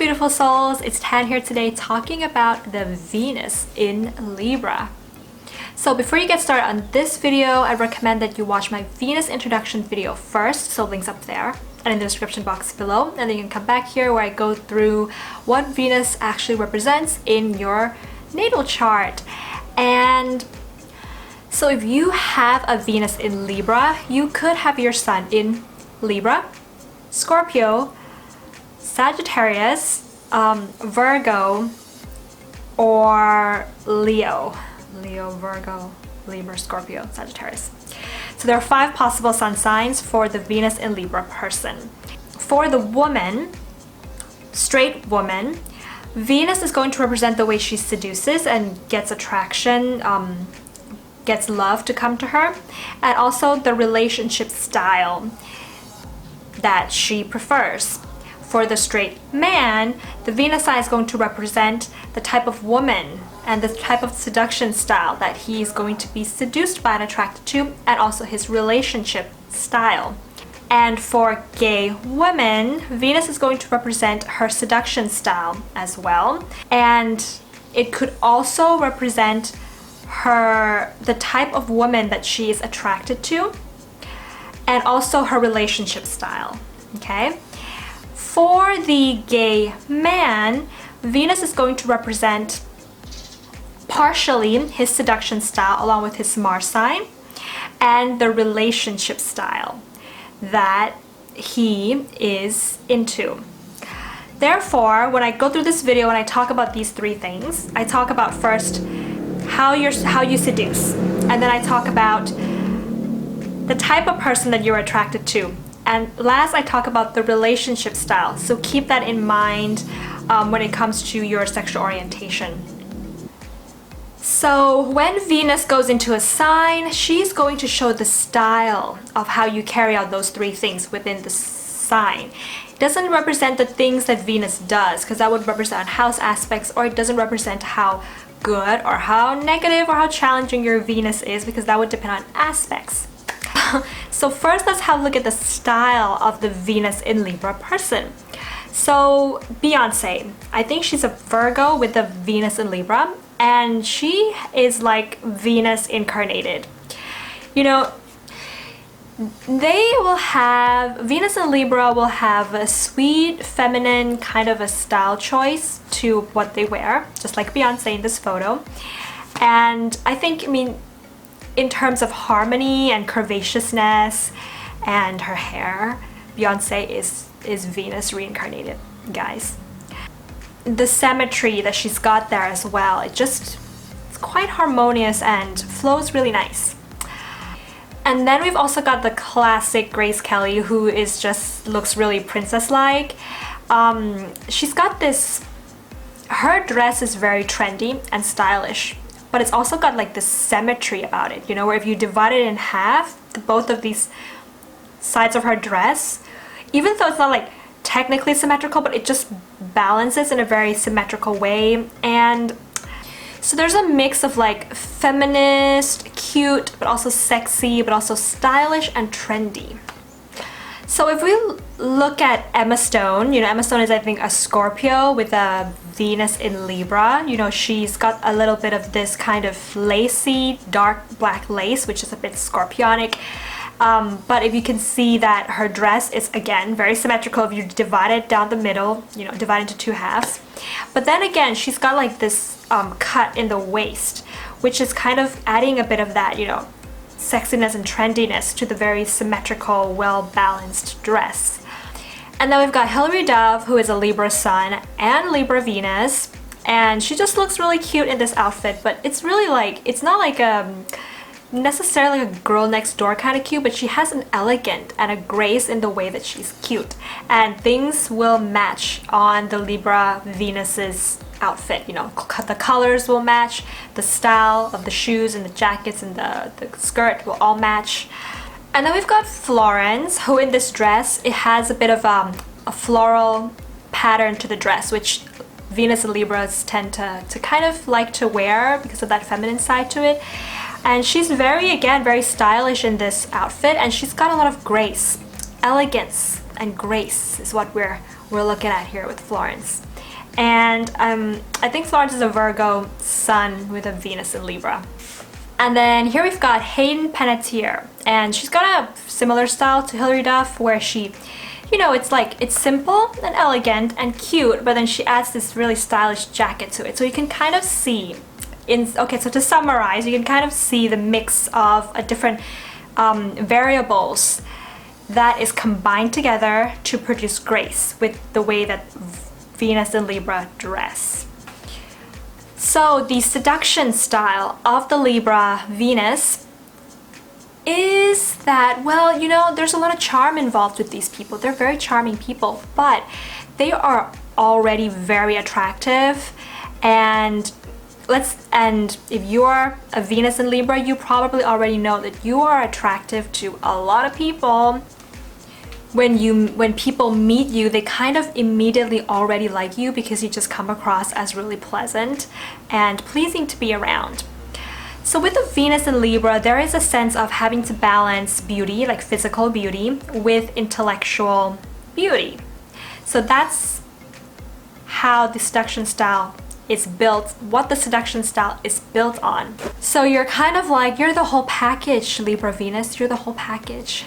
beautiful souls, it's Tan here today talking about the Venus in Libra. So before you get started on this video, I recommend that you watch my Venus introduction video first, so links up there and in the description box below, and then you can come back here where I go through what Venus actually represents in your natal chart. And so if you have a Venus in Libra, you could have your sun in Libra, Scorpio, Sagittarius, Virgo, or Leo, Virgo, Libra, Scorpio, Sagittarius. So there are 5 possible sun signs for the Venus in Libra person. For the woman, straight woman, Venus is going to represent the way she seduces and gets attraction, gets love to come to her, and also the relationship style that she prefers. For the straight man, the Venus sign is going to represent the type of woman and the type of seduction style that he's going to be seduced by and attracted to, and also his relationship style. And for gay women, Venus is going to represent her seduction style as well. And it could also represent the type of woman that she is attracted to, and also her relationship style, okay? For the gay man, Venus is going to represent partially his seduction style along with his Mars sign and the relationship style that he is into. Therefore, when I go through this video and I talk about these 3 things, I talk about first how you seduce, and then I talk about the type of person that you're attracted to, and last I talk about the relationship style. So keep that in mind when it comes to your sexual orientation. So when Venus goes into a sign, she's going to show the style of how you carry out those 3 things within the sign. It doesn't represent the things that Venus does, because that would represent house aspects, or it doesn't represent how good or how negative or how challenging your Venus is, because that would depend on aspects. So first, let's have a look at the style of the Venus in Libra person. So Beyonce, I think she's a Virgo with the Venus in Libra, and she is like Venus incarnated. You know, Venus in Libra will have a sweet, feminine kind of a style choice to what they wear, just like Beyonce in this photo. And I think, in terms of harmony and curvaceousness and her hair, Beyonce is Venus reincarnated, guys. The symmetry that she's got there as well, it's quite harmonious and flows really nice. And then we've also got the classic Grace Kelly, who looks really princess-like. She's got her dress is very trendy and stylish, but it's also got like this symmetry about it, where if you divide it in half, both of these sides of her dress, even though it's not like technically symmetrical, but it just balances in a very symmetrical way. And so there's a mix of like feminist, cute, but also sexy, but also stylish and trendy. So if we look at Emma Stone, Emma Stone is, I think, a Scorpio with a Venus in Libra. She's got a little bit of this kind of lacy, dark black lace, which is a bit scorpionic. But if you can see that her dress is, again, very symmetrical if you divide it down the middle, divide into 2 halves. But then again, she's got like this cut in the waist, which is kind of adding a bit of that, sexiness and trendiness to the very symmetrical, well-balanced dress. And then we've got Hilary Duff, who is a Libra Sun and Libra Venus, and she just looks really cute in this outfit, but it's really like, it's not like necessarily a girl next door kind of cute, but she has an elegant and a grace in the way that she's cute, and things will match on the Libra Venus's outfit. The colors will match, the style of the shoes and the jackets and the skirt will all match. And then we've got Florence, who in this dress, it has a bit of a floral pattern to the dress, which Venus and Libras tend to kind of like to wear because of that feminine side to it. And she's very stylish in this outfit, and she's got a lot of grace. Elegance and grace is what we're looking at here with Florence. And I think Florence is a Virgo sun with a Venus in Libra. And then here we've got Hayden Panettiere, and she's got a similar style to Hilary Duff, where she, you know, it's simple and elegant and cute, but then she adds this really stylish jacket to it. So you can kind of see, okay, so to summarize, you can kind of see the mix of different variables that is combined together to produce grace with the way that Venus and Libra dress. So the seduction style of the Libra Venus is that, well, you know, there's a lot of charm involved with these people. They're very charming people, but they are already very attractive. And if you're a Venus in Libra, you probably already know that you are attractive to a lot of people. When people meet you, they kind of immediately already like you because you just come across as really pleasant and pleasing to be around. So with the Venus in Libra, there is a sense of having to balance beauty, like physical beauty, with intellectual beauty. So that's how the seduction style is built, what the seduction style is built on. So you're kind of like, you're the whole package, Libra Venus, you're the whole package.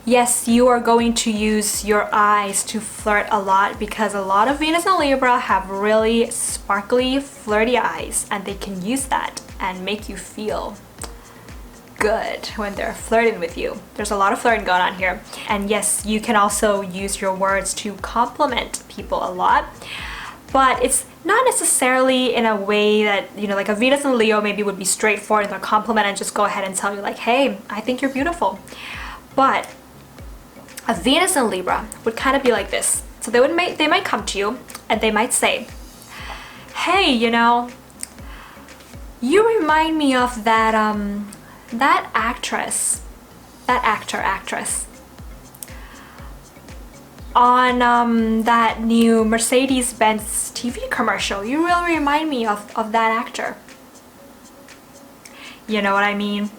Yes, you are going to use your eyes to flirt a lot, because a lot of Venus and Libra have really sparkly, flirty eyes, and they can use that and make you feel good when they're flirting with you. There's a lot of flirting going on here. And yes, you can also use your words to compliment people a lot, but it's not necessarily in a way that, you know, like a Venus and Leo maybe would be straightforward in their compliment and just go ahead and tell you like, hey, I think you're beautiful. But a Venus in Libra would kind of be like this. So they might come to you and they might say, hey, you know, you remind me of that actress on that new Mercedes-Benz TV commercial. You really remind me of that actor. You know what I mean?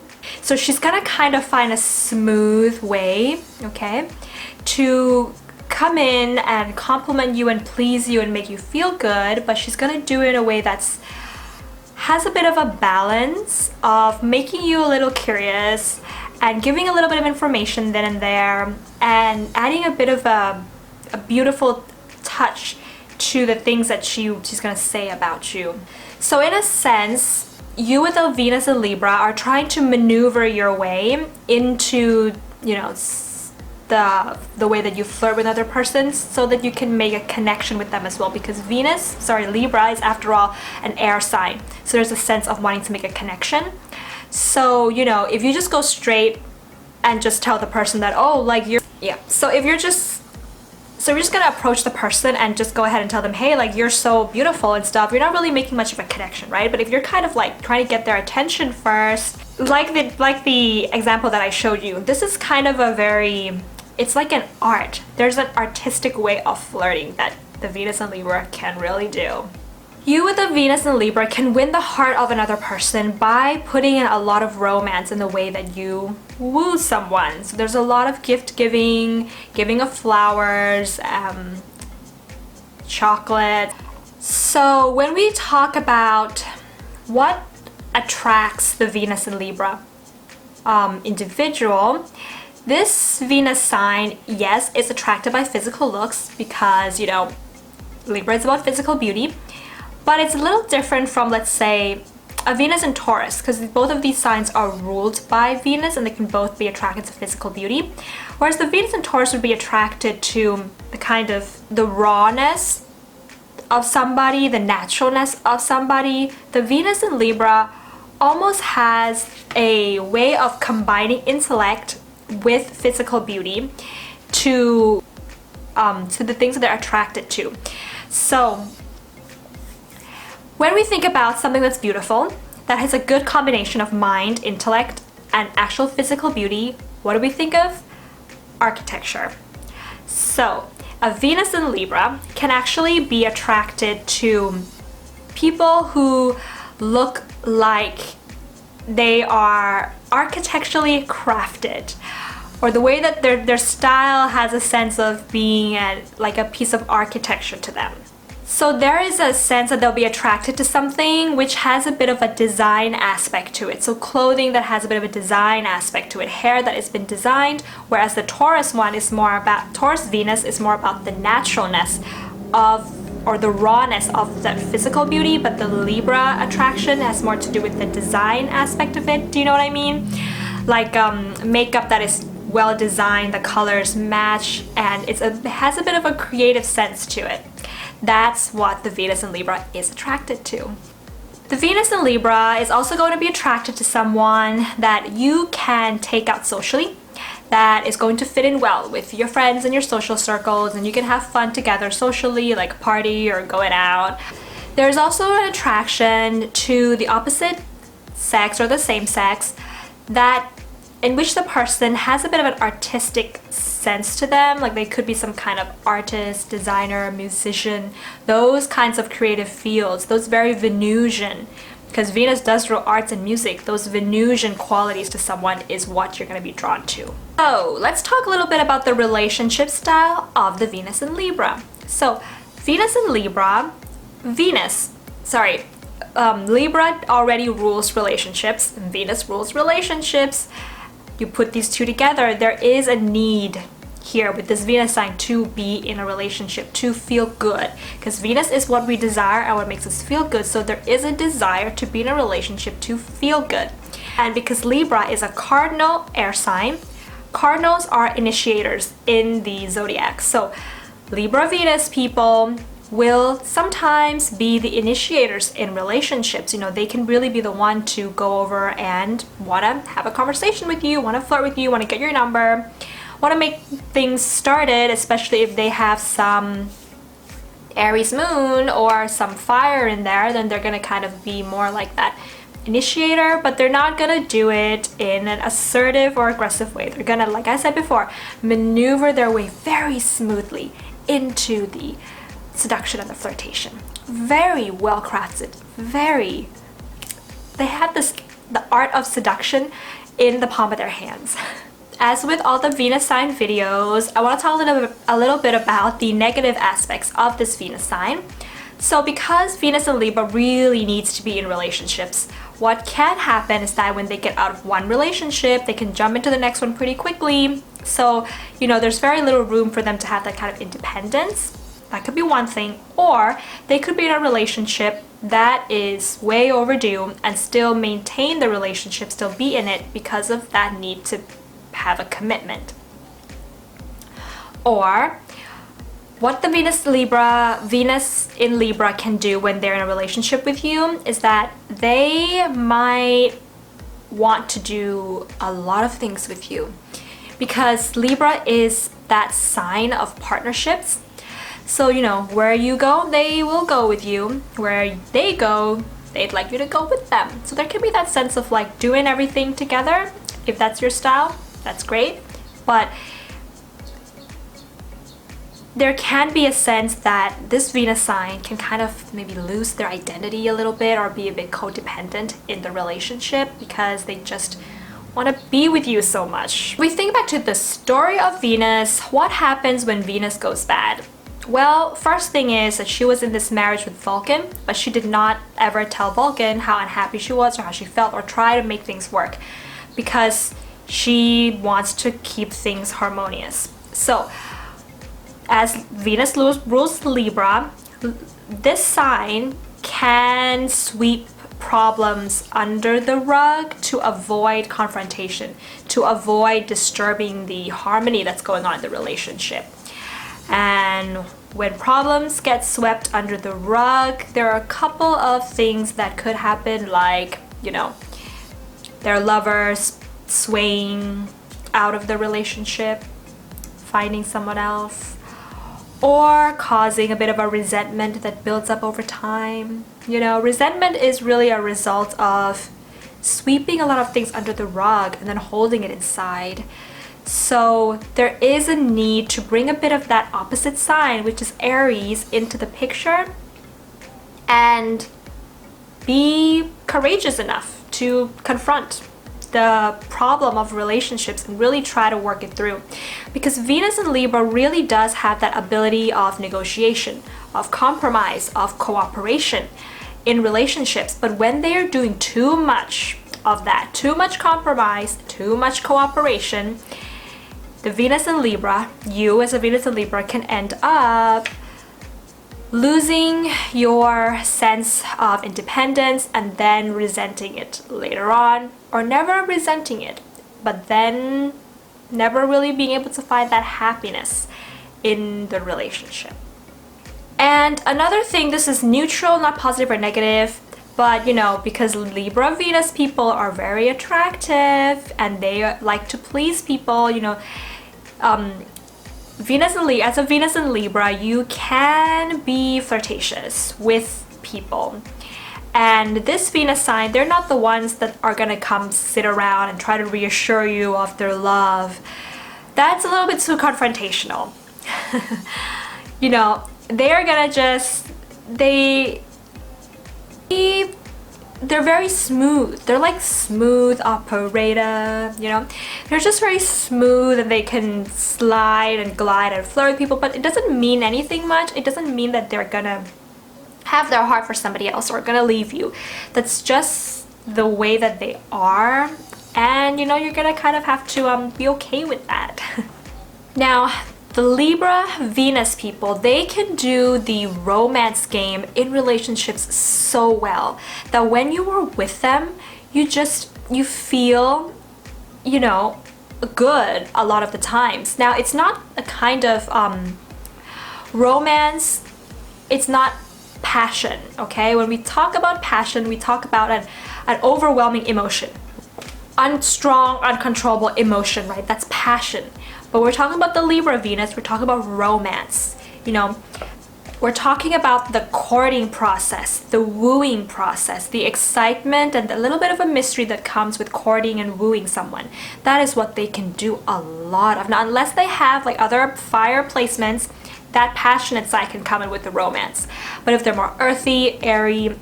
So she's gonna kind of find a smooth way, okay, to come in and compliment you and please you and make you feel good, but she's gonna do it in a way that's has a bit of a balance of making you a little curious and giving a little bit of information then and there and adding a bit of a beautiful touch to the things that she's gonna say about you. So in a sense, you with a Venus and Libra are trying to maneuver your way into, you know, the way that you flirt with other persons so that you can make a connection with them as well, because Libra is after all an air sign. So there's a sense of wanting to make a connection. So, you know, if you just go straight and just tell the person that, oh, like so if you're just gonna approach the person and just go ahead and tell them, hey, like, you're so beautiful and stuff, you're not really making much of a connection, right? But if you're kind of like trying to get their attention first, like the example that I showed you, this is kind of it's like an art. There's an artistic way of flirting that the Venus and Libra can really do. You with the Venus and Libra can win the heart of another person by putting in a lot of romance in the way that you woo someone. So there's a lot of gift giving of flowers, chocolate. So when we talk about what attracts the Venus and Libra individual, this Venus sign, yes, is attracted by physical looks because, you know, Libra is about physical beauty. But it's a little different from, let's say, a Venus and Taurus, because both of these signs are ruled by Venus and they can both be attracted to physical beauty. Whereas the Venus and Taurus would be attracted to the kind of the rawness of somebody, the naturalness of somebody. The Venus in Libra almost has a way of combining intellect with physical beauty to the things that they're attracted to. So when we think about something that's beautiful, that has a good combination of mind, intellect, and actual physical beauty, what do we think of? Architecture. So a Venus in Libra can actually be attracted to people who look like they are architecturally crafted, or the way that their style has a sense of being like a piece of architecture to them. So there is a sense that they'll be attracted to something which has a bit of a design aspect to it. So clothing that has a bit of a design aspect to it, hair that has been designed, whereas the Taurus one is more about, Taurus Venus is more about the naturalness of, or the rawness of that physical beauty, but the Libra attraction has more to do with the design aspect of it. Do you know what I mean? Like makeup that is well designed, the colors match, and it has a bit of a creative sense to it. That's what the Venus in Libra is attracted to. The Venus in Libra is also going to be attracted to someone that you can take out socially, that is going to fit in well with your friends and your social circles, and you can have fun together socially, like party or going out. There's also an attraction to the opposite sex or the same sex that in which the person has a bit of an artistic sense to them, like they could be some kind of artist, designer, musician, those kinds of creative fields, those very Venusian, because Venus does rule arts and music, those Venusian qualities to someone is what you're going to be drawn to. So let's talk a little bit about the relationship style of the Venus in Libra. So Venus in Libra, Libra already rules relationships, and Venus rules relationships. You put these two together, there is a need here with this Venus sign to be in a relationship, to feel good, because Venus is what we desire and what makes us feel good. So there is a desire to be in a relationship to feel good. And because Libra is a cardinal air sign, cardinals are initiators in the zodiac. So Libra Venus people will sometimes be the initiators in relationships. You know, they can really be the one to go over and want to have a conversation with you, want to flirt with you, want to get your number, want to make things started, especially if they have some Aries moon or some fire in there, then they're going to kind of be more like that initiator, but they're not going to do it in an assertive or aggressive way. They're going to, like I said before, maneuver their way very smoothly into the seduction and the flirtation. Very well crafted, they have the art of seduction in the palm of their hands. As with all the Venus sign videos, I want to talk a little bit about the negative aspects of this Venus sign. So because Venus in Libra really needs to be in relationships, what can happen is that when they get out of one relationship, they can jump into the next one pretty quickly. So, you know, there's very little room for them to have that kind of independence. That could be one thing. Or they could be in a relationship that is way overdue and still maintain the relationship, still be in it because of that need to have a commitment. Or what the Venus in Libra can do when they're in a relationship with you is that they might want to do a lot of things with you, because Libra is that sign of partnerships. So, you know, where you go, they will go with you. Where they go, they'd like you to go with them. So there can be that sense of like doing everything together. If that's your style, that's great. But there can be a sense that this Venus sign can kind of maybe lose their identity a little bit or be a bit codependent in the relationship because they just want to be with you so much. We think back to the story of Venus. What happens when Venus goes bad? Well, first thing is that she was in this marriage with Vulcan, but she did not ever tell Vulcan how unhappy she was or how she felt or try to make things work because she wants to keep things harmonious. So, as Venus rules Libra, this sign can sweep problems under the rug to avoid confrontation, to avoid disturbing the harmony that's going on in the relationship. And when problems get swept under the rug, there are a couple of things that could happen, like, you know, their lovers swaying out of the relationship, finding someone else, or causing a bit of a resentment that builds up over time. You know, resentment is really a result of sweeping a lot of things under the rug and then holding it inside. So there is a need to bring a bit of that opposite sign, which is Aries, into the picture and be courageous enough to confront the problem of relationships and really try to work it through. Because Venus in Libra really does have that ability of negotiation, of compromise, of cooperation in relationships. But when they are doing too much of that, too much compromise, too much cooperation, the Venus in Libra, you as a Venus in Libra, can end up losing your sense of independence and then resenting it later on, or never resenting it, but then never really being able to find that happiness in the relationship. And another thing, this is neutral, not positive or negative, but you know, because Libra Venus people are very attractive and they like to please people, you know, as a Venus in Libra, you can be flirtatious with people. And this Venus sign, they're not the ones that are gonna come sit around and try to reassure you of their love. That's a little bit too confrontational. You know, they're gonna just, they're very smooth. They're like smooth operator, you know. They're just very smooth and they can slide and glide and flirt with people, but it doesn't mean anything much. It doesn't mean that they're gonna have their heart for somebody else or gonna leave you. That's just the way that they are, and you know, you're gonna kind of have to be okay with that. Now, the Libra Venus people, they can do the romance game in relationships so well that when you are with them, you feel, you know, good a lot of the times. Now, it's not a kind of romance, it's not passion, okay? When we talk about passion, we talk about an overwhelming emotion, unstrong, uncontrollable emotion, right? That's passion. But we're talking about the Libra Venus, we're talking about romance. You know, we're talking about the courting process, the wooing process, the excitement and a little bit of a mystery that comes with courting and wooing someone. That is what they can do a lot of. Now, unless they have like other fire placements, that passionate side can come in with the romance. But if they're more earthy, airy,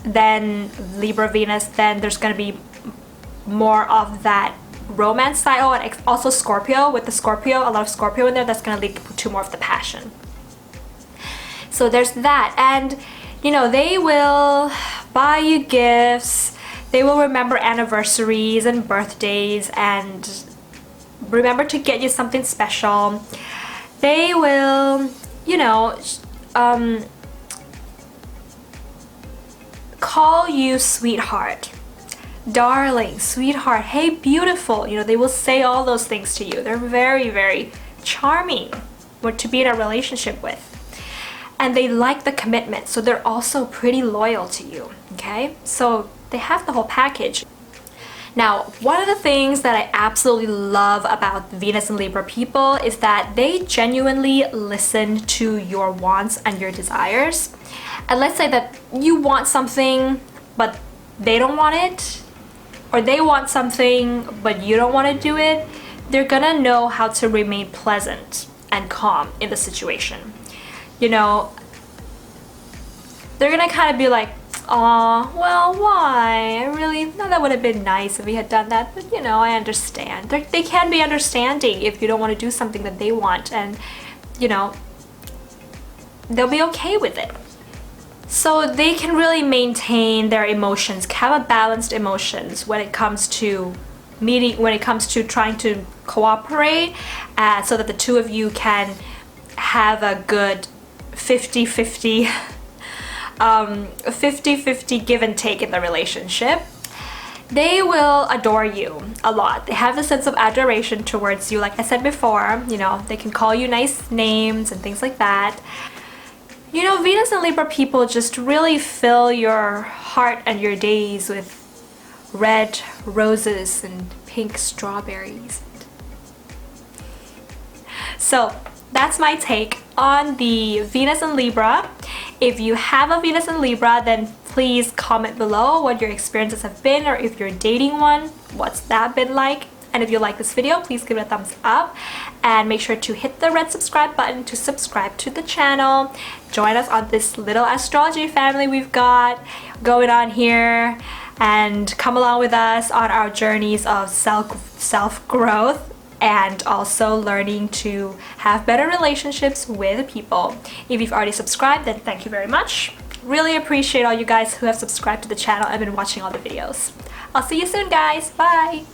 then Libra Venus, then there's going to be more of that romance side. Oh, and also Scorpio. With the Scorpio, a lot of Scorpio in there, that's going to lead to more of the passion. So there's that. And you know, they will buy you gifts, they will remember anniversaries and birthdays and remember to get you something special. They will, you know, call you sweetheart, darling, sweetheart, hey, beautiful. You know, they will say all those things to you. They're very, very charming to be in a relationship with. And they like the commitment, so they're also pretty loyal to you, okay? So they have the whole package. Now, one of the things that I absolutely love about Venus and Libra people is that they genuinely listen to your wants and your desires. And let's say that you want something, but they don't want it, or they want something, but you don't want to do it. They're gonna know how to remain pleasant and calm in the situation. You know, they're gonna kind of be like, "Aw, well, why? I really, no, that would have been nice if we had done that, but you know, I understand." They can be understanding if you don't want to do something that they want, and you know, they'll be okay with it. So they can really maintain their emotions, have a balanced emotions when it comes to trying to cooperate, so that the two of you can have a good 50-50 give and take in the relationship. They will adore you a lot. They have a sense of adoration towards you. Like I said before, you know, they can call you nice names and things like that. You know, Venus and Libra people just really fill your heart and your days with red roses and pink strawberries. So that's my take on the Venus and Libra. If you have a Venus and Libra, then please comment below what your experiences have been, or if you're dating one, what's that been like? And if you like this video, please give it a thumbs up and make sure to hit the red subscribe button to subscribe to the channel. Join us on this little astrology family we've got going on here. and come along with us on our journeys of self-growth and also learning to have better relationships with people. If you've already subscribed, then thank you very much. Really appreciate all you guys who have subscribed to the channel and been watching all the videos. I'll see you soon, guys. Bye!